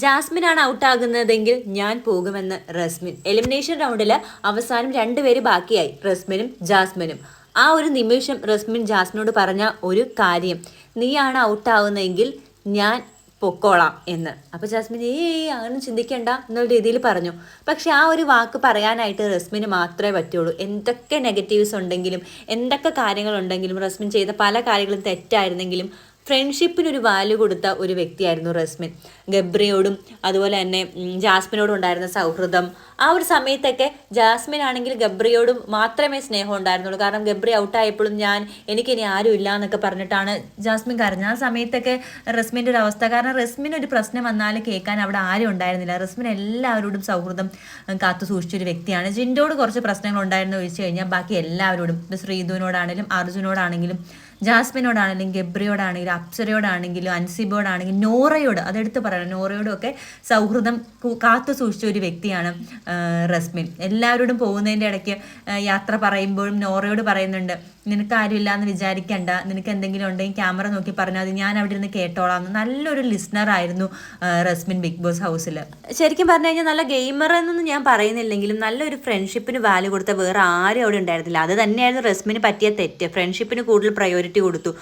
ജാസ്മിനാണ് ഔട്ടാകുന്നതെങ്കിൽ ഞാൻ പോകുമെന്ന് റസ്മിൻ. എലിമിനേഷൻ റൗണ്ടിൽ അവസാനം 2 പേര് ബാക്കിയായി, റസ്മിനും ജാസ്മിനും. ആ ഒരു നിമിഷം റസ്മിൻ ജാസ്മിനോട് പറഞ്ഞ ഒരു കാര്യം, നീയാണ് ഔട്ടാവുന്നതെങ്കിൽ ഞാൻ പൊക്കോളാം എന്ന്. അപ്പോൾ ജാസ്മിൻ അങ്ങനെ ചിന്തിക്കേണ്ട എന്നുള്ള രീതിയിൽ പറഞ്ഞു. പക്ഷെ ആ ഒരു വാക്ക് പറയാനായിട്ട് റസ്മിന് മാത്രമേ പറ്റുള്ളൂ. എന്തൊക്കെ നെഗറ്റീവ്സ് ഉണ്ടെങ്കിലും, എന്തൊക്കെ കാര്യങ്ങളുണ്ടെങ്കിലും, റസ്മിൻ ചെയ്ത പല കാര്യങ്ങളും തെറ്റായിരുന്നെങ്കിലും ഫ്രണ്ട്ഷിപ്പിനൊരു വാല്യൂ കൊടുത്ത ഒരു വ്യക്തിയായിരുന്നു റസ്മിൻ. ഗബ്രിയോടും അതുപോലെ തന്നെ ജാസ്മിനോടും ഉണ്ടായിരുന്ന സൗഹൃദം, ആ ഒരു സമയത്തൊക്കെ ജാസ്മിൻ ആണെങ്കിൽ ഗബ്രിയോടും മാത്രമേ സ്നേഹം ഉണ്ടായിരുന്നുള്ളൂ. കാരണം ഗബ്രി ഔട്ടായപ്പോഴും എനിക്കിനി ആരും ഇല്ല എന്നൊക്കെ പറഞ്ഞിട്ടാണ് ജാസ്മിൻ കരഞ്ഞത്. ആ സമയത്തൊക്കെ റസ്മിൻ്റെ ഒരു അവസ്ഥ, കാരണം റസ്മിൻ ഒരു പ്രശ്നം വന്നാൽ കേൾക്കാൻ അവിടെ ആരും ഉണ്ടായിരുന്നില്ല. റസ്മിൻ എല്ലാവരോടും സൗഹൃദം കാത്തു സൂക്ഷിച്ചൊരു വ്യക്തിയാണ്. ജിൻഡോട് കുറച്ച് പ്രശ്നങ്ങൾ ഉണ്ടായിരുന്നു ഒഴിച്ചു കഴിഞ്ഞാൽ ബാക്കി എല്ലാവരോടും, ശ്രീധുവിനോടാണെങ്കിലും അർജുനോടാണെങ്കിലും ജാസ്മിനോടാണെങ്കിലും ഗബ്രിയോടാണെങ്കിലും അപ്സരയോടാണെങ്കിലും അൻസിബോടാണെങ്കിലും നോറയോട്, അതെടുത്ത് പറയണം, നോറയോടും ഒക്കെ സൗഹൃദം കാത്തു സൂക്ഷിച്ച ഒരു വ്യക്തിയാണ് റസ്മിൻ. എല്ലാവരോടും പോകുന്നതിൻ്റെ ഇടയ്ക്ക് യാത്ര പറയുമ്പോഴും നോറയോട് പറയുന്നുണ്ട്, നിനക്ക് ആരുമില്ല എന്ന് വിചാരിക്കണ്ട, നിനക്ക് എന്തെങ്കിലും ഉണ്ടെങ്കിൽ ക്യാമറ നോക്കി പറഞ്ഞാൽ മതി, ഞാൻ അവിടെ ഇരുന്ന് കേട്ടോളാം എന്ന്. നല്ലൊരു ലിസ്ണർ ആയിരുന്നു റസ്മിൻ ബിഗ് ബോസ് ഹൗസിൽ. ശരിക്കും പറഞ്ഞു കഴിഞ്ഞാൽ നല്ല ഗെയിമർ എന്നൊന്നും ഞാൻ പറയുന്നില്ലെങ്കിലും നല്ലൊരു ഫ്രണ്ട്ഷിപ്പിന് വാല്യൂ കൊടുത്ത വേറെ ആരും അവിടെ ഉണ്ടായിരുന്നില്ല. അത് തന്നെയായിരുന്നു റസ്മിന് പറ്റിയ തെറ്റ്. ഫ്രണ്ട്ഷിപ്പിന് കൂടുതൽ പ്രയോറിറ്റി കൊടുത്തു.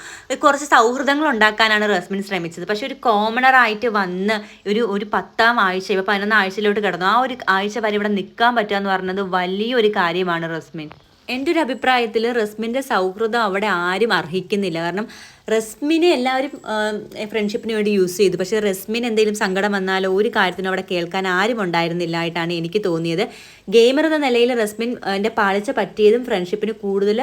കുറച്ച് സൗഹൃദങ്ങൾ ഉണ്ടാക്കാനാണ് റസ്മിൻ ശ്രമിച്ചത്. പക്ഷെ ഒരു കോമണർ ആയിട്ട് വന്ന് ഒരു 10ാം ആഴ്ച, ഇപ്പോൾ 11 ആഴ്ചയിലോട്ട് കിടന്നു. ആ ഒരു ആഴ്ച വരെ ഇവിടെ നിൽക്കാൻ പറ്റുക എന്ന് പറയുന്നത് വലിയൊരു കാര്യമാണ് റസ്മിൻ. എൻ്റെ ഒരു അഭിപ്രായത്തിൽ റസ്മിൻ്റെ സൗഹൃദം അവിടെ ആരും അർഹിക്കുന്നില്ല. കാരണം റസ്മിനെ എല്ലാവരും ഫ്രണ്ട്ഷിപ്പിന് വേണ്ടി യൂസ് ചെയ്തു. പക്ഷേ റസ്മിന് എന്തെങ്കിലും സങ്കടം വന്നാലോ ഒരു കാര്യത്തിനും അവിടെ കേൾക്കാൻ ആരും ഉണ്ടായിരുന്നില്ല ആയിട്ടാണ് എനിക്ക് തോന്നിയത്. ഗെയിമർ എന്ന നിലയിൽ റസ്മിൻ എൻ്റെ പാളിച്ച പറ്റിയതും ഫ്രണ്ട്ഷിപ്പിന് കൂടുതൽ